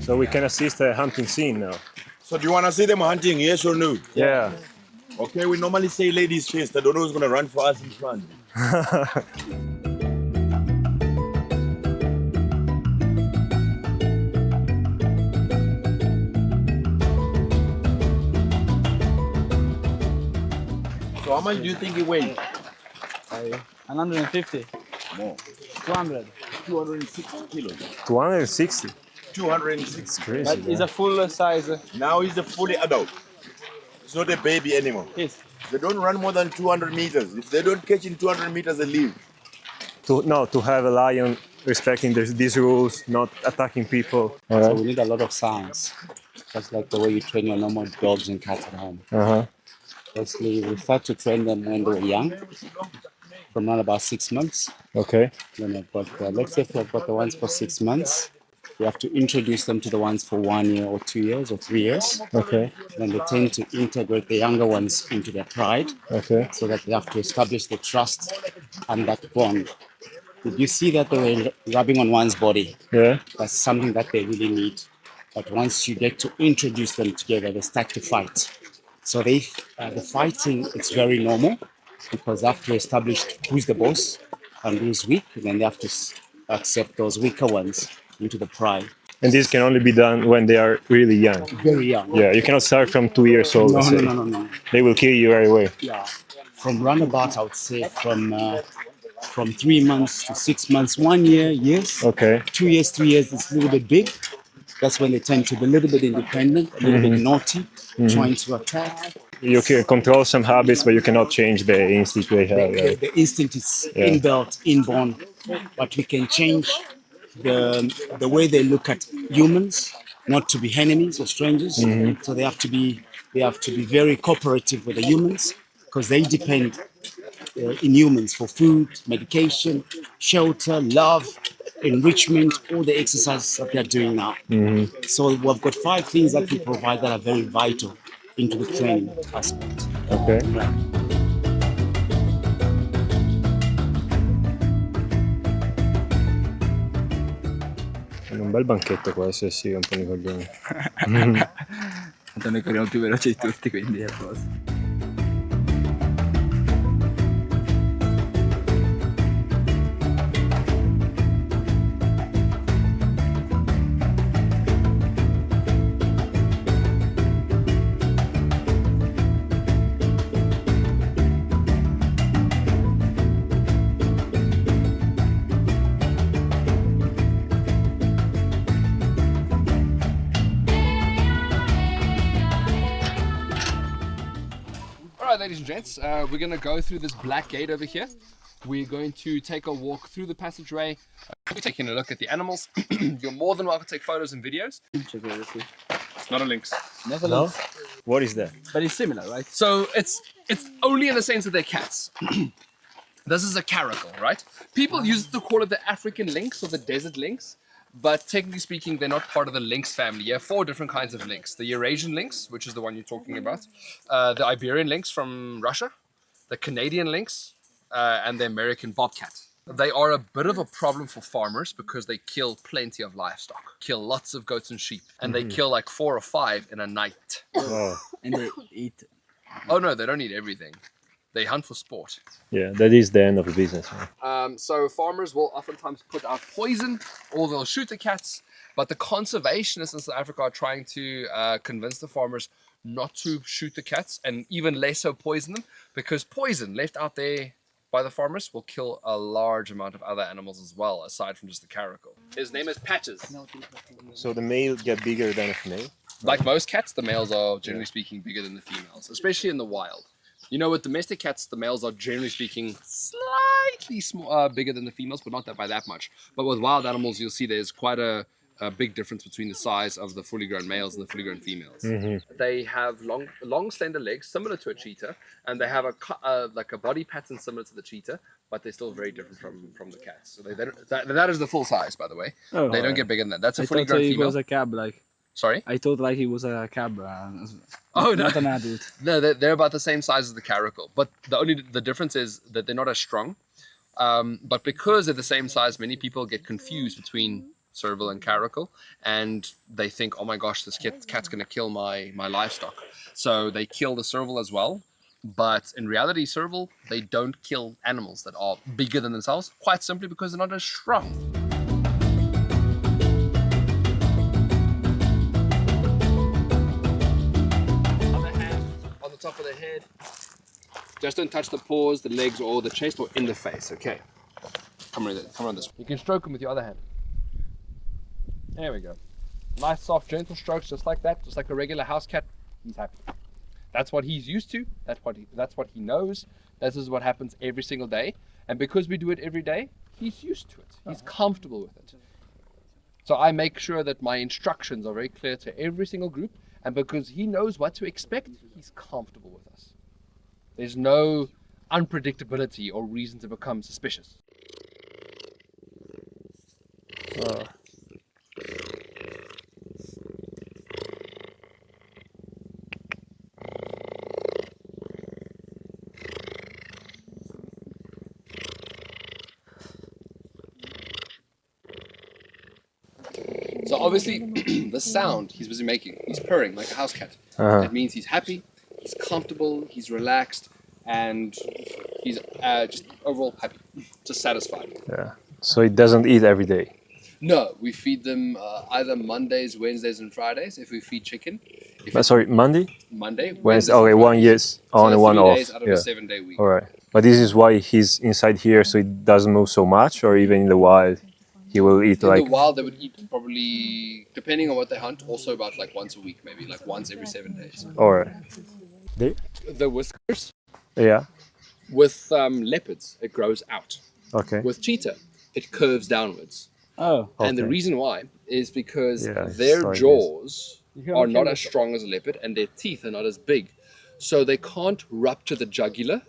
So we can assist a hunting scene now. So do you want to see them hunting, yes or no? Yeah. Okay, we normally say ladies first. I don't know who's going to run for us in front. So how much do you think he weighs? 150. More. 200. 260 kilos. 260. 260. It's crazy. But it's a full size. Now he's a fully adult. It's not a baby anymore. Yes. They don't run more than 200 meters. If they don't catch in 200 meters, they leave. To have a lion respecting these rules, not attacking people. So we need a lot of sounds, just like the way you train your normal dogs and cats at home. Firstly, we start to train them when they're young, from around about 6 months. Okay. Then I've got, let's say if I've got the ones for 6 months, we have to introduce them to the ones for 1 year or 2 years or 3 years. Okay. Then they tend to integrate the younger ones into their pride, Okay. so that they have to establish the trust and that bond. Did you see that they were rubbing on one's body? Yeah. That's something that they really need. But once you get to introduce them together, they start to fight. So the fighting, it's very normal because they have to establish who's the boss and who's weak, and then they have to accept those weaker ones into the pride. And this can only be done when they are really young. Very young. Yeah, you cannot start from 2 years old. No, let's say. no. They will kill you right away. Yeah. From roundabout, I would say from 3 months to 6 months, 1 year, yes. Okay. 2 years, 3 years, it's a little bit big. That's when they tend to be a little bit independent, a little bit naughty, trying to attack. You can control some habits, but you cannot change the instinct they have. Right? The instinct is inbuilt, inborn, but we can change the way they look at humans, not to be enemies or strangers. So they have to be very cooperative with the humans because they depend in humans for food, medication, shelter, love, enrichment, all the exercises that they're doing now. So we've got 5 things that we provide that are very vital into the training aspect. Okay. Un bel banchetto qua, adesso si rompono i coglioni. Tanto noi corriamo più veloci di tutti, quindi è a posto. Alright, ladies and gents, we're going to go through this black gate over here. We're going to take a walk through the passageway. We're taking a look at the animals. You're more than welcome to take photos and videos. It's not a lynx. Never No? looks. What is that? But it's similar, right? So it's only in the sense that they're cats. This is a caracal, right? People used to call it the African lynx or the desert lynx. But technically speaking, they're not part of the lynx family. You have 4 different kinds of lynx. The Eurasian lynx, which is the one you're talking about. The Iberian lynx from Russia. The Canadian lynx. And the American bobcat. They are a bit of a problem for farmers because they kill plenty of livestock. Kill lots of goats and sheep. And they kill like 4 or 5 in a night. Oh. And they eat. Oh no, they don't eat everything. They hunt for sport. Yeah, that is the end of the business. Right? So farmers will oftentimes put out poison or they'll shoot the cats. But the conservationists in South Africa are trying to convince the farmers not to shoot the cats and even less so poison them, because poison left out there by the farmers will kill a large amount of other animals as well, aside from just the caracal. His name is Patches. So the male get bigger than a female? Like most cats, the males are generally speaking bigger than the females, especially in the wild. You know, with domestic cats, the males are generally speaking slightly bigger than the females, but not by that much. But with wild animals, you'll see there's quite a big difference between the size of the fully grown males and the fully grown females. They have long, slender legs, similar to a cheetah, and they have like a body pattern similar to the cheetah, but they're still very different from the cats. So that is the full size, by the way. Oh, they don't get bigger than that. That's a I fully thought grown he female. was a cab, like. Sorry? I thought like he was a cab. Oh, no. Not an adult. No, they're about the same size as the caracal, but the difference is that they're not as strong. But because they're the same size, many people get confused between serval and caracal, and they think, oh my gosh, this cat's going to kill my livestock. So they kill the serval as well. But in reality, serval, they don't kill animals that are bigger than themselves, quite simply because they're not as strong. Other hand on the top of the head. Just don't touch the paws, the legs, or the chest, or in the face, okay? Come on this. You can stroke him with your other hand. There we go. Nice, soft, gentle strokes, just like that, just like a regular house cat. He's happy. That's what he's used to. That's what he knows. This is what happens every single day. And because we do it every day, he's used to it. He's comfortable with it. So I make sure that my instructions are very clear to every single group. And because he knows what to expect, he's comfortable with us. There's no unpredictability or reason to become suspicious. So obviously, the sound he's busy making, he's purring like a house cat. That means he's happy, he's comfortable, he's relaxed, and he's just overall happy, just satisfied. Yeah. So it doesn't eat every day. No, we feed them either Mondays, Wednesdays, and Fridays. If we feed chicken, Sorry, Monday? Monday, Wednesday. Wednesdays, Okay, and 1 Fridays. yes, on So and 1 3 off. days out of a 7-day week. All right. But this is why he's inside here, so it doesn't move so much, or even in the wild, he will eat In like. the wild, they would eat probably, depending on what they hunt, also about like once a week, maybe like once every 7 days. All right. The whiskers Yeah. with leopards, it grows out. Okay. With cheetah, it curves downwards. Oh. And the Okay. reason why is because Yeah, it's their like this. jaws are not as strong as a leopard and their teeth are not as big. So they can't rupture the jugular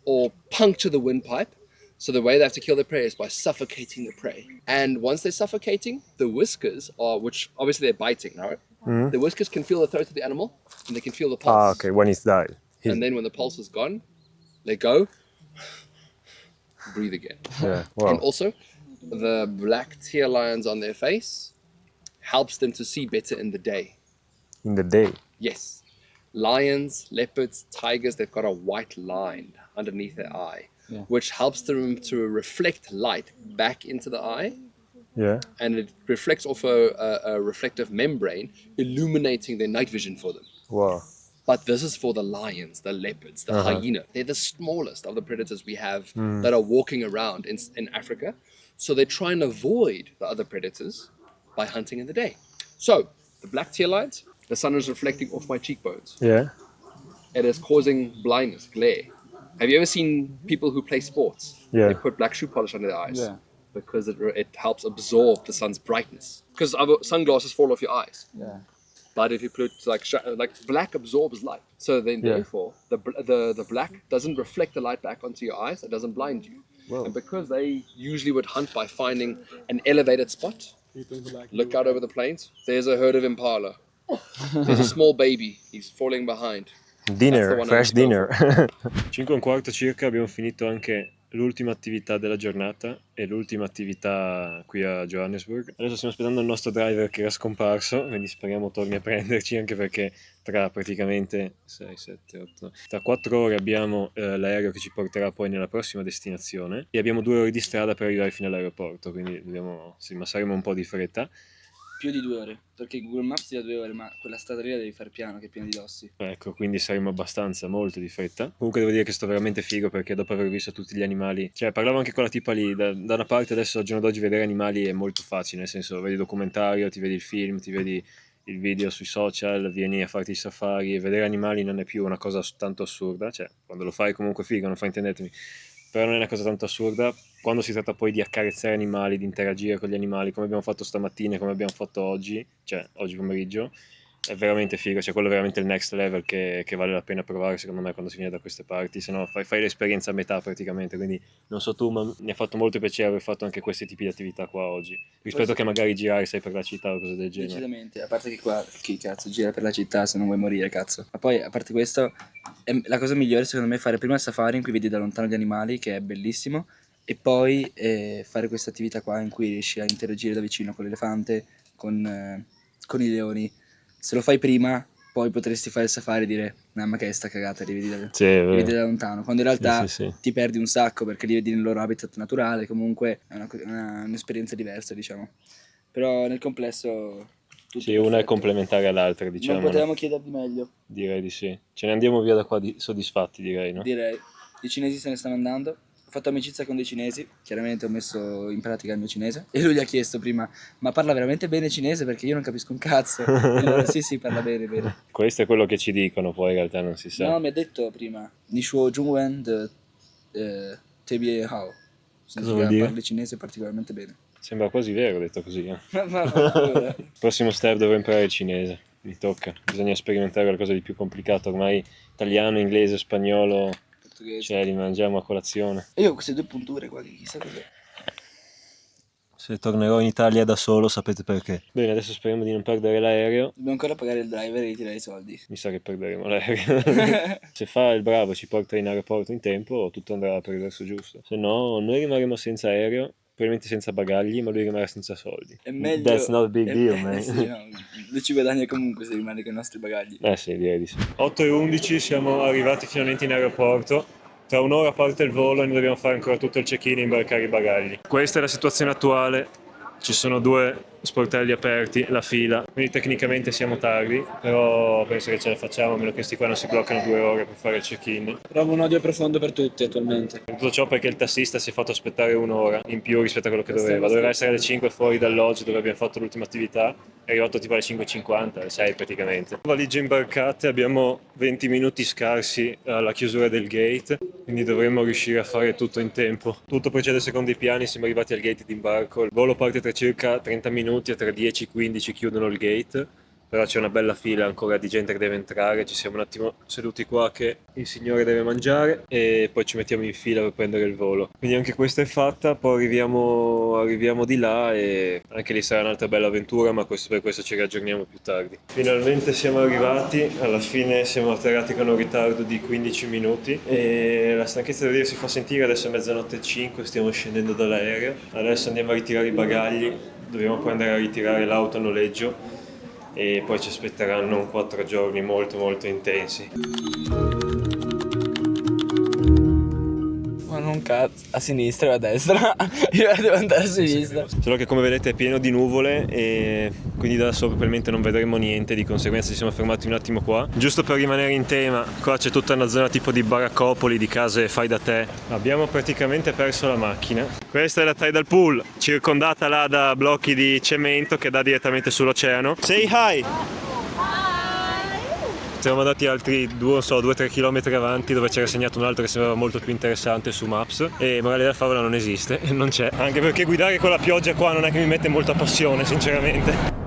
or puncture the windpipe. So the way they have to kill their prey is by suffocating the prey. And once they're suffocating, the whiskers are, which obviously they're biting, right? Mm-hmm. The whiskers can feel the throat of the animal and they can feel the pulse. Okay, when it's died. And then when the pulse is gone, they go, breathe again. Yeah. Wow. And also, the black tear lines on their face helps them to see better in the day. In the day. Yes. Lions, leopards, tigers, they've got a white line underneath their eye, which helps them to reflect light back into the eye. Yeah. And it reflects off a reflective membrane, illuminating their night vision for them. Wow. But this is for the lions, the leopards, the hyena. They're the smallest of the predators we have that are walking around in Africa. So they try and avoid the other predators by hunting in the day. So the black tear lines, the sun is reflecting off my cheekbones. Yeah. It is causing blindness, glare. Have you ever seen people who play sports? Yeah. They put black shoe polish under their eyes. Yeah. Because it helps absorb the sun's brightness. Because sunglasses fall off your eyes. Yeah. But if you put like black absorbs light, so then therefore the black doesn't reflect the light back onto your eyes. It doesn't blind you. Whoa. And because they usually would hunt by finding an elevated spot, look out over the plains. There's a herd of impala. There's a small baby. He's falling behind. Dinner, fresh dinner. 5:15 circa abbiamo finito anche l'ultima attività della giornata e l'ultima attività qui a Johannesburg. Adesso stiamo aspettando il nostro driver che era scomparso, quindi speriamo torni a prenderci, anche perché tra praticamente 6, 7, 8, tra 4 ore abbiamo l'aereo che ci porterà poi nella prossima destinazione e abbiamo 2 ore di strada per arrivare fino all'aeroporto, quindi ma saremo un po' di fretta. Più di 2 ore, perché Google Maps ti dà 2 ore, ma quella strada lì la devi fare piano, che è piena di dossi. Ecco, quindi saremo molto di fretta. Comunque devo dire che sto veramente figo perché dopo aver visto tutti gli animali, cioè parlavo anche con la tipa lì, da una parte adesso al giorno d'oggi vedere animali è molto facile, nel senso vedi il documentario, ti vedi il film, ti vedi il video sui social, vieni a farti i safari e vedere animali non è più una cosa tanto assurda, cioè quando lo fai comunque figo, non fraintendetemi, però non è una cosa tanto assurda. Quando si tratta poi di accarezzare animali, di interagire con gli animali, come abbiamo fatto stamattina e come abbiamo fatto oggi, cioè oggi pomeriggio, è veramente figo, cioè quello è veramente il next level che vale la pena provare secondo me quando si viene da queste parti, se no fai l'esperienza a metà praticamente, quindi non so tu, ma mi ha fatto molto piacere aver fatto anche questi tipi di attività qua oggi, rispetto che magari girare sei per la città o cose del genere. Decisamente, a parte che qua, chi cazzo gira per la città se non vuoi morire, cazzo. Ma poi, a parte questo, la cosa migliore secondo me è fare prima il safari in cui vedi da lontano gli animali, che è bellissimo, e poi fare questa attività qua in cui riesci a interagire da vicino con l'elefante, con i leoni. Se lo fai prima, poi potresti fare il safari e dire no, ma che è sta cagata, li vedi da lontano, quando in realtà Sì. ti perdi un sacco perché li vedi nel loro habitat naturale, comunque è un'esperienza diversa, diciamo. Però nel complesso tutto Sì, una è perfetto. complementare all'altra, diciamo. Non potevamo chiederdi meglio. Direi di sì. Ce ne andiamo via da qua soddisfatti, direi, no? Direi. I cinesi se ne stanno andando. Ho fatto amicizia con dei cinesi, chiaramente ho messo in pratica il mio cinese. E lui gli ha chiesto prima, ma parla veramente bene cinese? Perché io non capisco un cazzo. E allora sì, parla bene. Questo è quello che ci dicono, poi in realtà non si sa. No, mi ha detto prima, Ni shuo zhongwen de tebie hao. vuol dire? Parli cinese particolarmente bene. Sembra quasi vero detto così. Ma Prossimo step dovrò imparare il cinese. Mi tocca. Bisogna sperimentare qualcosa di più complicato. Ormai italiano, inglese, spagnolo, portoghese. li mangiamo a colazione. E io ho queste 2 punture qua, che chissà cos'è. Se tornerò in Italia da solo sapete perché. Bene, adesso speriamo di non perdere l'aereo. Dobbiamo ancora pagare il driver e ritirare i soldi. Mi sa che perderemo l'aereo. Se fa il bravo ci porta in aeroporto in tempo, tutto andrà per il verso giusto. Se no, noi rimarremo senza aereo, probabilmente senza bagagli, ma lui rimarrà senza soldi. È meglio. That's not a big deal, man. Sì, no, lui ci guadagna comunque se rimane con i nostri bagagli. Sì, direi di sì. 8:11, siamo arrivati finalmente in aeroporto. Tra un'ora parte il volo e noi dobbiamo fare ancora tutto il check-in e imbarcare i bagagli. Questa è la situazione attuale. Ci sono 2 sportelli aperti, la fila, quindi tecnicamente siamo tardi, però penso che ce la facciamo, a meno che questi qua non si bloccano 2 ore per fare il check-in. Provo un odio profondo per tutti attualmente. Tutto ciò perché il tassista si è fatto aspettare 1 ora in più rispetto a quello che doveva essere alle 5 fuori dal lodge dove abbiamo fatto l'ultima attività, è arrivato tipo alle 5:50, alle 6 praticamente. Valigie imbarcate, abbiamo 20 minuti scarsi alla chiusura del gate, quindi dovremmo riuscire a fare tutto in tempo. Tutto procede secondo i piani, siamo arrivati al gate d'imbarco, il volo parte tra circa 30 minuti e tra 10 e 15 chiudono il gate, però c'è una bella fila ancora di gente che deve entrare, ci siamo un attimo seduti qua che il signore deve mangiare e poi ci mettiamo in fila per prendere il volo. Quindi anche questa è fatta, poi arriviamo di là e anche lì sarà un'altra bella avventura, ma per questo ci riaggiorniamo più tardi. Finalmente siamo arrivati, alla fine siamo atterrati con un ritardo di 15 minuti e la stanchezza devo dire si fa sentire, adesso è 00:05, stiamo scendendo dall'aereo, adesso andiamo a ritirare i bagagli, dobbiamo poi andare a ritirare l'auto a noleggio e poi ci aspetteranno 4 giorni molto molto intensi. Ma non cazzo, a sinistra o a destra? Io devo andare a sinistra. Solo che come vedete è pieno di nuvole e quindi da sopra probabilmente non vedremo niente, di conseguenza ci siamo fermati un attimo qua. Giusto per rimanere in tema, qua c'è tutta una zona tipo di baraccopoli, di case fai da te. Abbiamo praticamente perso la macchina. Questa è la tidal pool, circondata là da blocchi di cemento che dà direttamente sull'oceano. Say hi! Siamo andati altri 2-3 km avanti dove c'era segnato un altro che sembrava molto più interessante su Maps e morale della favola non esiste, non c'è. Anche perché guidare con la pioggia qua non è che mi mette molta passione sinceramente.